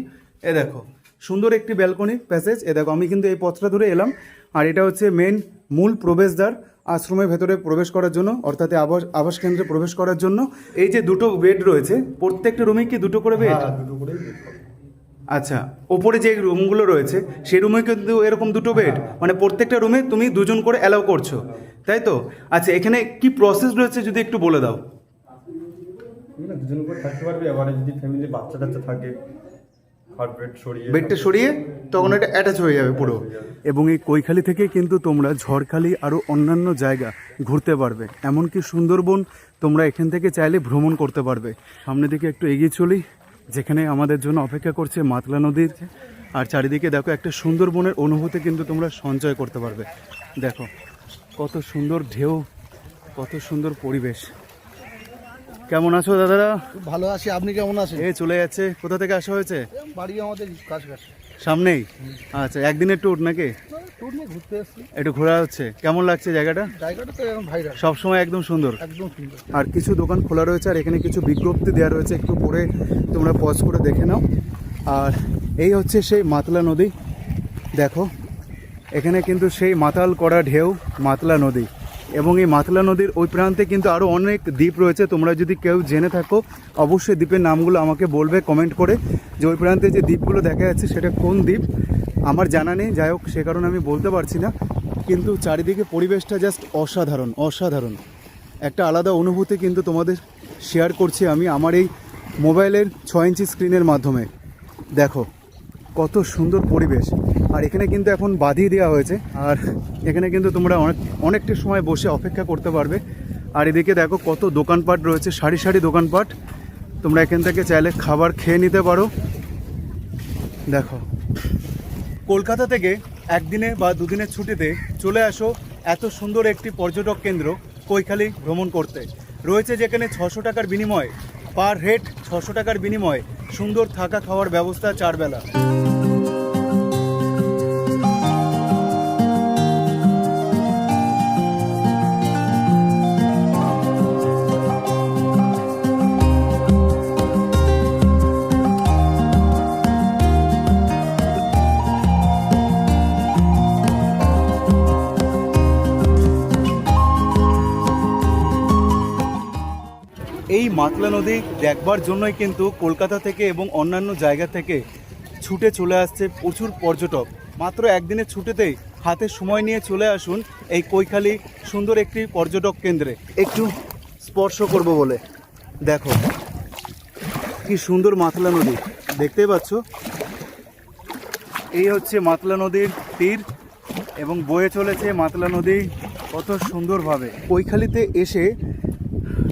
A: এ দেখো সুন্দর একটি ব্যালকনি প্যাসেজ। এ দেখো আমি কিন্তু এই পথটা ধরে এলাম। আর এটা হচ্ছে মূল প্রবেশদ্বার আশ্রমের ভেতরে প্রবেশ করার জন্য, অর্থাৎ আবাস কেন্দ্রে প্রবেশ করার জন্য। এই যে দুটো বেড রয়েছে, প্রত্যেকটা রুমে কি দুটো করে বেড?
D: হ্যাঁ, দুটো করেই bed হবে।
A: আচ্ছা, ওপরে যে রুমগুলো রয়েছে সেই রুমে কিন্তু এরকম দুটো বেড, মানে প্রত্যেকটা রুমে তুমি দুজন করে অ্যালাউ করছো, তাই তো? আচ্ছা, এখানে কি প্রসেস রয়েছে যদি একটু বলে দাও।
D: দুজন করে থাকতে পারবে। এবারে যদি ফ্যামিলি বাচ্চা টাচ্চা থাকে, আর
A: বেডটা সরিয়ে তখন এটা অ্যাটাচ হয়ে যাবে পুরো। এবং এই কৈখালি থেকে কিন্তু তোমরা ঝড়খালি আরও অন্যান্য জায়গা ঘুরতে পারবে, এমনকি সুন্দরবন তোমরা এখান থেকে চাইলে ভ্রমণ করতে পারবে। সামনের দিকে একটু এগিয়ে চলি, যেখানে আমাদের জন্য অপেক্ষা করছে মাতলা নদীর। আর চারিদিকে দেখো একটা সুন্দরবনের অনুভূতি কিন্তু তোমরা সঞ্চয় করতে পারবে। দেখো কত সুন্দর ঢেউ, কত সুন্দর পরিবেশ। কেমন আছো দাদারা?
B: খুব ভালো আছি, আপনি কেমন আছেন?
A: এ চলে যাচ্ছে। কোথা থেকে আসা হয়েছে?
B: বাড়ি আমাদের কাছাকাছি।
A: সামনেই? আচ্ছা, একদিনের ট্যুর নাকি?
B: ট্যুর নিয়ে ঘুরতে এসেছি।
A: একটু ঘোরা হচ্ছে। কেমন লাগছে জায়গাটা?
B: জায়গাটা তো এখন ভাইরাল,
A: সবসময় একদম সুন্দর।
B: একদম সুন্দর।
A: আর কিছু দোকান খোলা রয়েছে, আর এখানে কিছু বিজ্ঞপ্তি দেওয়া রয়েছে, একটু পরে তোমরা পজ করে দেখে নাও। আর এই হচ্ছে সেই মাতলা নদী। দেখো এখানে কিন্তু সেই মাতাল করা ঢেউ মাতলা নদী। এবং এই মাতলা নদীর ওই প্রান্তে কিন্তু আরও অনেক দ্বীপ রয়েছে। তোমরা যদি কেউ জেনে থাকো অবশ্যই দ্বীপের নামগুলো আমাকে বলবে কমেন্ট করে, যে ওই প্রান্তে যে দ্বীপগুলো দেখা যাচ্ছে সেটা কোন দ্বীপ। আমার জানা নেই, যাই হোক সে কারণে আমি বলতে পারছি না। কিন্তু চারিদিকে পরিবেশটা জাস্ট অসাধারণ, অসাধারণ একটা আলাদা অনুভূতি কিন্তু তোমাদের শেয়ার করছি আমি আমার এই মোবাইলের 6 ইঞ্চি স্ক্রিনের মাধ্যমে। দেখো কত সুন্দর পরিবেশ। আর এখানে কিন্তু এখন বাঁধিয়ে দেওয়া হয়েছে, আর এখানে কিন্তু তোমরা অনেকটা সময় বসে অপেক্ষা করতে পারবে। আর এদিকে দেখো কত দোকানপাট রয়েছে, সারি সারি দোকানপাট। তোমরা এখান থেকে চাইলে খাবার খেয়ে নিতে পারো। দেখো কলকাতা থেকে একদিনে বা দুদিনের ছুটিতে চলে আসো এত সুন্দর একটি পর্যটক কেন্দ্র কৈখালি ভ্রমণ করতে। রয়েছে যেখানে 600 টাকার বিনিময়ে, পার হেড 600 টাকার বিনিময়ে সুন্দর থাকা খাওয়ার ব্যবস্থা 4 বেলা। এই মাতলা নদী দেখবার জন্যই কিন্তু কলকাতা থেকে এবং অন্যান্য জায়গা থেকে ছুটে চলে আসছে প্রচুর পর্যটক। মাত্র একদিনের ছুটিতেই হাতে সময় নিয়ে চলে আসুন এই কৈখালি সুন্দর একটি পর্যটক কেন্দ্রে একটু স্পর্শ করব বলে। দেখো কি সুন্দর মাতলা নদী, দেখতেই পাচ্ছ। এই হচ্ছে মাতলা নদীর তীর এবং বয়ে চলেছে মাতলা নদী কত সুন্দরভাবে। কৈখালিতে এসে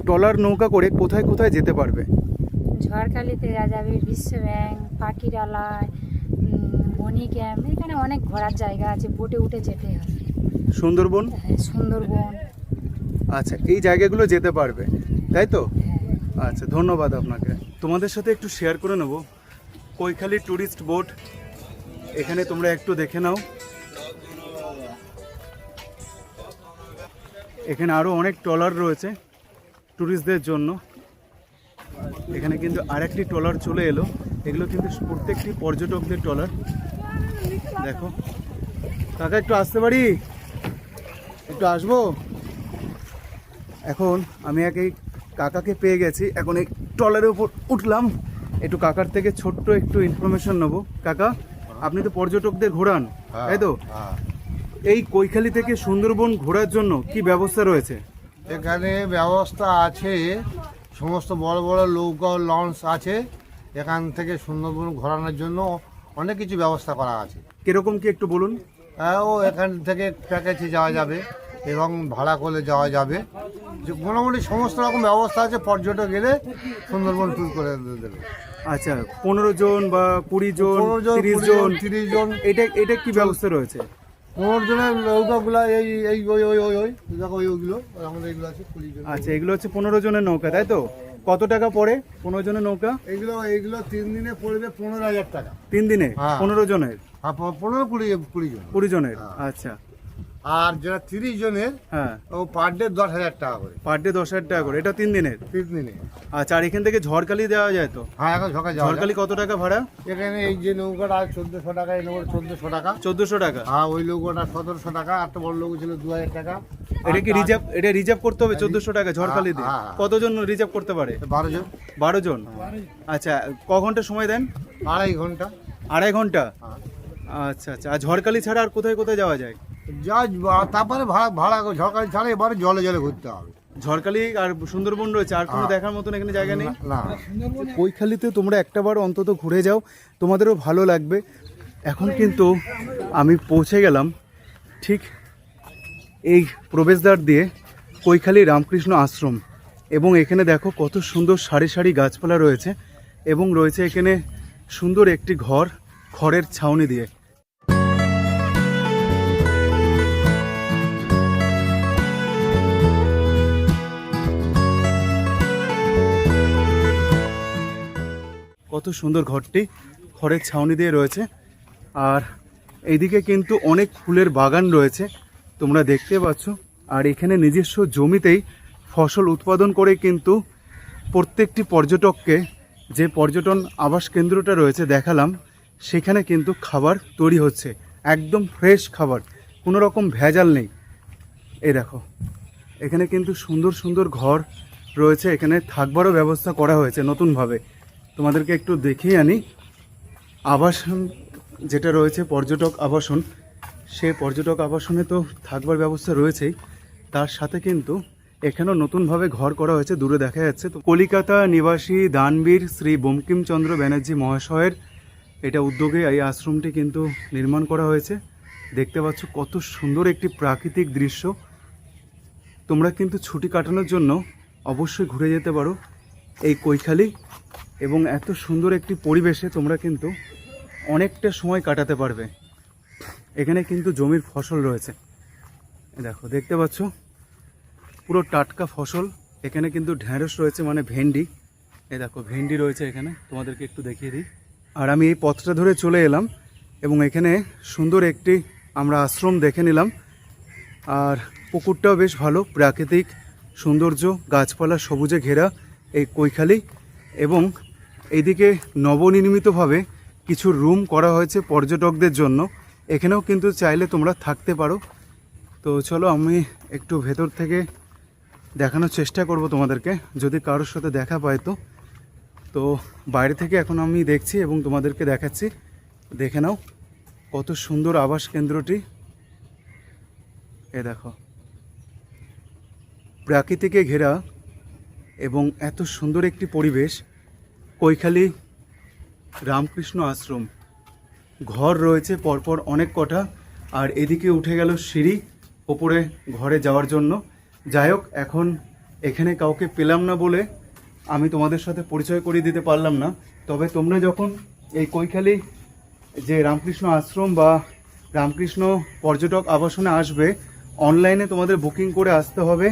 A: ট্রলার নৌকা করে কোথায় কোথায় যেতে পারবে?
F: ঝড়খালিতে যাবে, বিশ্ব ব্যাংক, পাখিরালয়, বনি ক্যাম্প, এখানে অনেক ঘোরার জায়গা আছে, বোটে উঠে যেতে হবে।
A: সুন্দরবন?
F: সুন্দরবন।
A: আচ্ছা, এই জায়গাগুলো যেতে পারবে, তাই তো? আচ্ছা, ধন্যবাদ আপনাকে। তোমাদের সাথে একটু শেয়ার করে নেব কৈখালি ট্যুরিস্ট বোট। এখানে তোমরা একটু দেখে নাও, এখানে আরও অনেক ট্রলার রয়েছে ট্যুরিস্টদের জন্য। এখানে কিন্তু আরেকটি ট্রলার চলে এলো, এগুলো কিন্তু প্রত্যেকটি পর্যটকদের ট্রলার। দেখো কাকা, একটু আসতে পারি? একটু আসবো? এখন আমি এই কাকাকে পেয়ে গেছি, এখন এই ট্রলারের উপর উঠলাম। একটু কাকার থেকে ছোট্ট একটু ইনফরমেশন নেবো। কাকা, আপনি তো পর্যটকদের ঘোরান, তাই তো? এই কৈখালী থেকে সুন্দরবন ঘোরার জন্য কি ব্যবস্থা রয়েছে?
B: এখানে ব্যবস্থা আছে, সমস্ত বড় বড় নৌকা লঞ্চ আছে। এখান থেকে সুন্দরবন ঘোরানোর জন্য অনেক কিছু ব্যবস্থা করা আছে।
A: কিরকম কি একটু বলুন।
B: হ্যাঁ, ও এখান থেকে প্যাকেজে যাওয়া যাবে এবং ভাড়া করে যাওয়া যাবে। যে মোটামুটি সমস্ত রকম ব্যবস্থা আছে, পর্যটক গেলে সুন্দরবন ট্যুর করে দেবে।
A: আচ্ছা, 15 জন বা 20 জন
B: 15 জন,
A: 30
B: 20
A: জন,
B: 30 জন,
A: এটা কি ব্যবস্থা রয়েছে?
B: 15 জনের নৌকাগুলো এই ওই দেখো ওইগুলো আমাদের এগুলো আছে 20 জন।
A: আচ্ছা, এগুলো হচ্ছে 15 জনের নৌকা, তাই তো? কত টাকা পড়ে 15 জনের নৌকা?
B: এইগুলো 3 দিনে পড়বে 15,000 টাকা।
A: 3 দিনে
B: হ্যাঁ।
A: 15 জনের?
B: 15-20 জন।
A: 20 জনের,
B: হ্যাঁ।
A: আচ্ছা।
B: আর যারা 30 জনের,
A: হ্যাঁ,
B: ও পার ডে 10,000 টাকা করে।
A: পার ডে 10,000 টাকা করে, এটা 3 দিনের।
B: 3 দিনে।
A: আচ্ছা, আর এখান থেকে ঝড়খালি দেওয়া যায় তো?
B: হ্যাঁ, এখন সকাল যাওয়া
A: ঝড়খালি কত টাকা ভাড়া?
B: এখানে এই যে নৌকাটা 1400 টাকা, এই নৌকা 1400 টাকা।
A: 1400 টাকা।
B: হ্যাঁ, ওই নৌকাটা 1700 টাকা। আর তো বড় নৌকা ছিল 2,000 টাকা।
A: এটা কি রিজার্ভ করতে হবে 1400 টাকা ঝড়খালি দিয়ে?
B: হ্যাঁ, হ্যাঁ।
A: কতজন রিজার্ভ করতে পারে?
B: 12 জন।
A: 12 জন। আচ্ছা, ক ঘন্টা সময় দেন?
B: 2.5 ঘন্টা।
A: 2.5 ঘন্টা।
B: হ্যাঁ।
A: আচ্ছা আচ্ছা, আর ঝড়খালি ছাড়া আর কোথায় কোথায় যাওয়া যায়?
B: তারপরে ভাড়া ঝড়কাল ছাড়া এবারে জলে ঘুরতে হবে।
A: ঝড়খালি আর সুন্দরবন রয়েছে, আর কোনো দেখার মতন এখানে জায়গা নেই?
B: না,
A: কৈখালীতে তোমরা একটাবার অন্তত ঘুরে যাও, তোমাদেরও ভালো লাগবে। এখন কিন্তু আমি পৌঁছে গেলাম ঠিক এই প্রবেশদ্বার দিয়ে কৈখালী রামকৃষ্ণ আশ্রম, এবং এখানে দেখো কত সুন্দর সারি সারি গাছপালা রয়েছে, এবং রয়েছে এখানে সুন্দর একটি ঘর খড়ের ছাউনি দিয়ে। কত সুন্দর ঘরটি খড়ের ছাউনি দিয়ে রয়েছে, আর এইদিকে কিন্তু অনেক ফুলের বাগান রয়েছে তোমরা দেখতে পাচ্ছ। আর এখানে নিজস্ব জমিতেই ফসল উৎপাদন করে কিন্তু প্রত্যেকটি পর্যটককে, যে পর্যটন আবাস কেন্দ্রটা রয়েছে দেখালাম, সেখানে কিন্তু খাবার তৈরি হচ্ছে, একদম ফ্রেশ খাবার, কোনো রকম ভেজাল নেই। এই দেখো, এখানে কিন্তু সুন্দর সুন্দর ঘর রয়েছে, এখানে থাকবারও ব্যবস্থা করা হয়েছে নতুনভাবে। তোমাদেরকে একটু দেখিয়ে আনি। আবাসন যেটা রয়েছে, পর্যটক আবাসন, সে পর্যটক আবাসনে তো থাকবার ব্যবস্থা রয়েছেই, তার সাথে কিন্তু এখানেও নতুনভাবে ঘর করা হয়েছে, দূরে দেখা যাচ্ছে। তো কলিকাতা নিবাসী দানবীর শ্রী বঙ্কিমচন্দ্র ব্যানার্জি মহাশয়ের এটা উদ্যোগে এই আশ্রমটি কিন্তু নির্মাণ করা হয়েছে। দেখতে পাচ্ছ কত সুন্দর একটি প্রাকৃতিক দৃশ্য। তোমরা কিন্তু ছুটি কাটানোর জন্য অবশ্যই ঘুরে যেতে পারো এই কৈখালী, এবং এত সুন্দর একটি পরিবেশে তোমরা কিন্তু অনেকটা সময় কাটাতে পারবে। এখানে কিন্তু জমির ফসল রয়েছে, দেখো দেখতে পাচ্ছ পুরো টাটকা ফসল। এখানে কিন্তু ঢ্যাঁড়স রয়েছে, মানে ভেন্ডি। দেখো ভেন্ডি রয়েছে এখানে, তোমাদেরকে একটু দেখিয়ে দিই। আর আমি এই পথটা ধরে চলে এলাম, এবং এখানে সুন্দর একটি আমরা আশ্রম দেখে নিলাম। আর পুকুরটাও বেশ ভালো, প্রাকৃতিক সৌন্দর্য, গাছপালা সবুজে ঘেরা এই কৈখালী। এবং এইদিকে নবনির্মিতভাবে কিছু রুম করা হয়েছে পর্যটকদের জন্য, এখানেও কিন্তু চাইলে তোমরা থাকতে পারো। তো চলো আমি একটু ভেতর থেকে দেখানোর চেষ্টা করব তোমাদেরকে, যদি কারোর সাথে দেখা পায় তো। তো বাইরে থেকে এখন আমি দেখছি এবং তোমাদেরকে দেখাচ্ছি, দেখে নাও কত সুন্দর আবাস কেন্দ্রটি। এ দেখো, প্রাকৃতিকে ঘেরা এবং এত সুন্দর একটি পরিবেশ। কৈখালী রামকৃষ্ণ আশ্রম, ঘর রয়েছে পরপর অনেক কটা, আর এদিকে উঠে গেল সিঁড়ি ওপরে ঘরে যাওয়ার জন্য। যাই হোক, এখন এখানে কাউকে পেলাম না বলে আমি তোমাদের সাথে পরিচয় করিয়ে দিতে পারলাম না। তবে তোমরা যখন এই কৈখালী যে রামকৃষ্ণ আশ্রম বা রামকৃষ্ণ পর্যটক আবাসনে আসবে, অনলাইনে তোমাদের বুকিং করে আসতে হবে।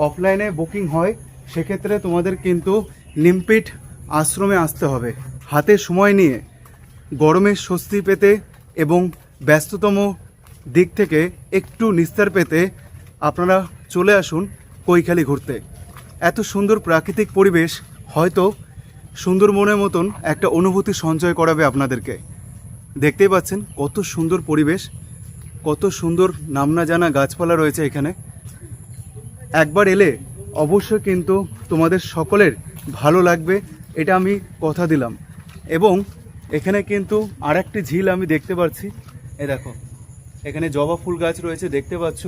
A: অফলাইনে বুকিং হয়, সেক্ষেত্রে তোমাদের কিন্তু লিম্পিট আশ্রমে আসতে হবে। হাতে সময় নিয়ে গরমের স্বস্তি পেতে এবং ব্যস্ততম দিক থেকে একটু নিস্তার পেতে আপনারা চলে আসুন কৈখালী ঘুরতে। এত সুন্দর প্রাকৃতিক পরিবেশ হয়তো সুন্দরবনের মতন একটা অনুভূতি সঞ্চয় করাবে আপনাদেরকে। দেখতেই পাচ্ছেন কত সুন্দর পরিবেশ, কত সুন্দর নাম না জানা গাছপালা রয়েছে এখানে। একবার এলে অবশ্যই কিন্তু তোমাদের সকলের ভালো লাগবে, এটা আমি কথা দিলাম। এবং এখানে কিন্তু আর একটি ঝিল আমি দেখতে পাচ্ছি, এ দেখো এখানে জবা ফুল গাছ রয়েছে দেখতে পাচ্ছ,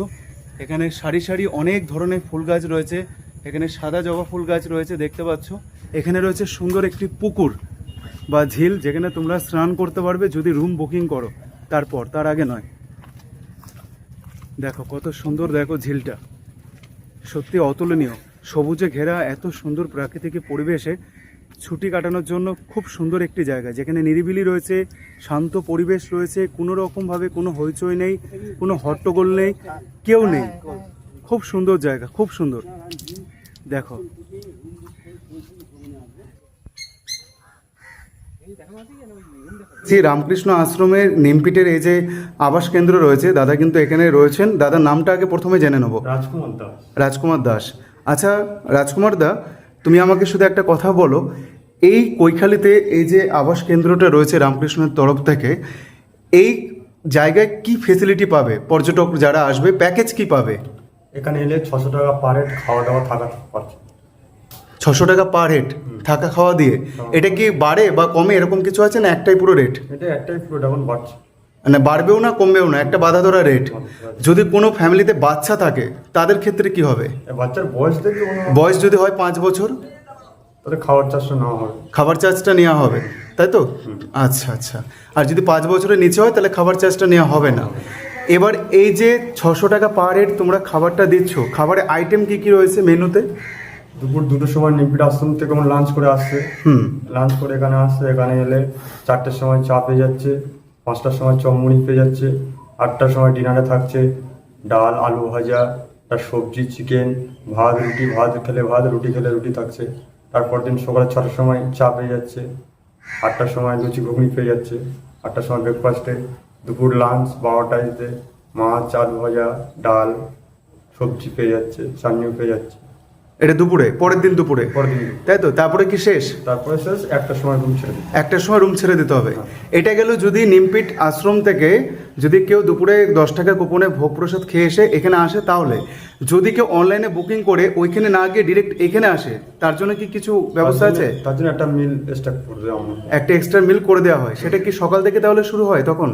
A: এখানে সারি সারি অনেক ধরনের ফুল গাছ রয়েছে, এখানে সাদা জবা ফুল গাছ রয়েছে দেখতে পাচ্ছ। এখানে রয়েছে সুন্দর একটি পুকুর বা ঝিল, যেখানে তোমরা স্নান করতে পারবে যদি রুম বুকিং করো, তার আগে নয়। দেখো কত সুন্দর, দেখো ঝিলটা সত্যি অতুলনীয়, সবুজে ঘেরা এত সুন্দর প্রাকৃতিক পরিবেশে ছুটি কাটানোর জন্য খুব সুন্দর একটি জায়গা, যেখানে নিরিবিলি রয়েছে, শান্ত পরিবেশ রয়েছে, কোনো রকমভাবে কোনো হইচই নেই, কোনো হট্টগোল নেই, কেউ নেই। খুব সুন্দর জায়গা, খুব সুন্দর। দেখো শ্রী রামকৃষ্ণ আশ্রমের নিমপিটের এই যে আবাস কেন্দ্র রয়েছে, দাদা কিন্তু এখানে রয়েছেন। দাদার নামটা আগে প্রথমে জেনে নেব।
D: রাজকুমার দাস।
A: রাজকুমার দাস। আচ্ছা রাজকুমার দা, তুমি আমাকে শুধু একটা কথা বলো, এই কৈখালিতে এই যে আবাস কেন্দ্রটা রয়েছে রামকৃষ্ণের তরফ থেকে, এই জায়গায় কি ফেসিলিটি পাবে পর্যটক যারা আসবে, প্যাকেজ কি পাবে?
D: এখানে এলে 600 টাকা পার হেড, খাওয়া দাওয়া থাকা পাচ্ছে।
A: 600 টাকা পার হেড থাকা খাওয়া দিয়ে। এটা কি বাড়ে বা কমে এরকম কিছু আছে, না একটাই পুরো রেট?
D: এটা একটাই পুরো এখন বাড়ছে,
A: মানে বাড়বেও না কমবেও না, একটা বাধা ধরা রেট। যদি কোনো ফ্যামিলিতে বাচ্চা থাকে তাদের ক্ষেত্রে কি হবে?
D: বাচ্চার বয়স দেখে
A: বয়স যদি হয় 5 বছর,
D: তাহলে খাওয়ার চার্জটা নেওয়া হবে।
A: খাবার চার্জটা নেওয়া হবে, তাই তো? আচ্ছা আচ্ছা। আর যদি 5 বছরের নিচে হয় তাহলে খাবার চার্জটা নেওয়া হবে না। এবার এই যে 600 টাকা পার হেড তোমরা খাবারটা দিচ্ছ, খাবারের আইটেম কি কি রয়েছে মেনুতে?
D: দুপুর 2টোর সময় নিমপিট আশ্রম থেকে আমার লাঞ্চ করে আসছে, লাঞ্চ করে এখানে আসছে। এখানে এলে 4টের সময় চা পেয়ে যাচ্ছে, 5টার সময় চমুড়ি পেয়ে যাচ্ছে, 8টার সময় ডিনারে থাকছে ডাল, আলু ভাজা, তার সবজি, চিকেন, ভাত, রুটি, ভাত খেলে ভাত, রুটি খেলে রুটি থাকছে। তারপর দিন সকালে 6টার সময় চা পেয়ে যাচ্ছে, 8টার সময় লুচি ঘুগনি পেয়ে যাচ্ছে, 8টার সময় ব্রেকফাস্টে। দুপুর লাঞ্চ 12টায় মাছ, আলু ভাজা, ডাল, সবজি পেয়ে যাচ্ছে, চাটনিও পেয়ে যাচ্ছে।
A: এটা দুপুরে, পরের দিন দুপুরে,
D: পরের দিন
A: তাই তো? তারপরে কি শেষ?
D: তারপরে শেষ, 1টার সময় রুম ছেড়ে দিই।
A: 1টার সময় রুম ছেড়ে দিতে হবে। এটা গেল যদি নিমপিট আশ্রম থেকে যদি কেউ দুপুরে 10 টাকা কুপনে ভোগ প্রসাদ খেয়ে এসে এখানে আসে, তাহলে যদি কেউ অনলাইনে বুকিং করে ওইখানে না গিয়ে ডিরেক্ট এখানে আসে, তার জন্য কি কিছু ব্যবস্থা আছে?
D: তার জন্য একটা মিল স্টার্ট করে দেওয়া হয়।
A: একটা এক্সট্রা মিল করে দেওয়া হয়। সেটা কি সকাল থেকে তাহলে শুরু হয়? তখন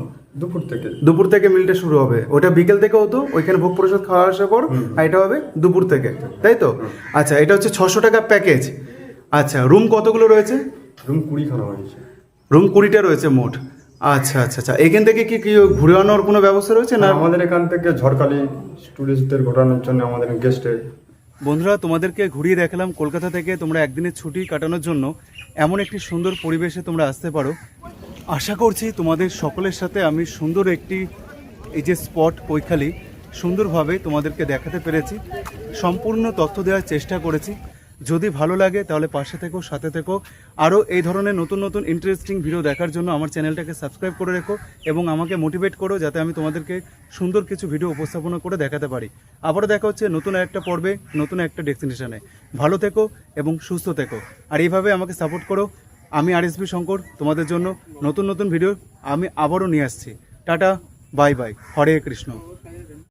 A: দুপুর থেকে মিলটা শুরু হবে। ওটা বিকেল থেকে হতো, ওইখানে ভোগ প্রসাদ খাওয়া আসার পর, আর এটা হবে দুপুর থেকে, তাই তো? আচ্ছা, এটা হচ্ছে 600 টাকা প্যাকেজ। আচ্ছা, রুম কতগুলো রয়েছে?
D: রুম 20খানা হয়েছে।
A: রুম 20টা রয়েছে মোট। আচ্ছা আচ্ছা আচ্ছা। এখান থেকে কি কি ঘুরে আনার কোনো ব্যবস্থা রয়েছে না?
D: আমাদের এখান থেকে ঝড়খালি টুরিস্টদের ঘোরানোর জন্য আমাদের গেস্টের।
A: বন্ধুরা, তোমাদেরকে ঘুরিয়ে দেখালাম কলকাতা থেকে তোমরা একদিনের ছুটি কাটানোর জন্য এমন একটি সুন্দর পরিবেশে তোমরা আসতে পারো। আশা করছি তোমাদের সকলের সাথে আমি সুন্দর একটি এই যে স্পট কৈখালি সুন্দরভাবে তোমাদেরকে দেখাতে পেরেছি, সম্পূর্ণ তথ্য দেওয়ার চেষ্টা করেছি। যদি ভালো লাগে তাহলে পাশে থেকো, সাথে থেকো। আরও এই ধরনের নতুন নতুন ইন্টারেস্টিং ভিডিও দেখার জন্য আমার চ্যানেলটাকে সাবস্ক্রাইব করে রেখো এবং আমাকে মোটিভেট করো, যাতে আমি তোমাদেরকে সুন্দর কিছু ভিডিও উপস্থাপনা করে দেখাতে পারি। আবারও দেখা হচ্ছে নতুন একটা পর্বে, নতুন একটা ডেস্টিনেশনে। ভালো থেকো এবং সুস্থ থেকো, আর এইভাবে আমাকে সাপোর্ট করো। আমি RSB শঙ্কর, তোমাদের জন্য নতুন নতুন ভিডিও আমি আবারও নিয়ে আসছি। টাটা, বাই বাই, হরে কৃষ্ণ।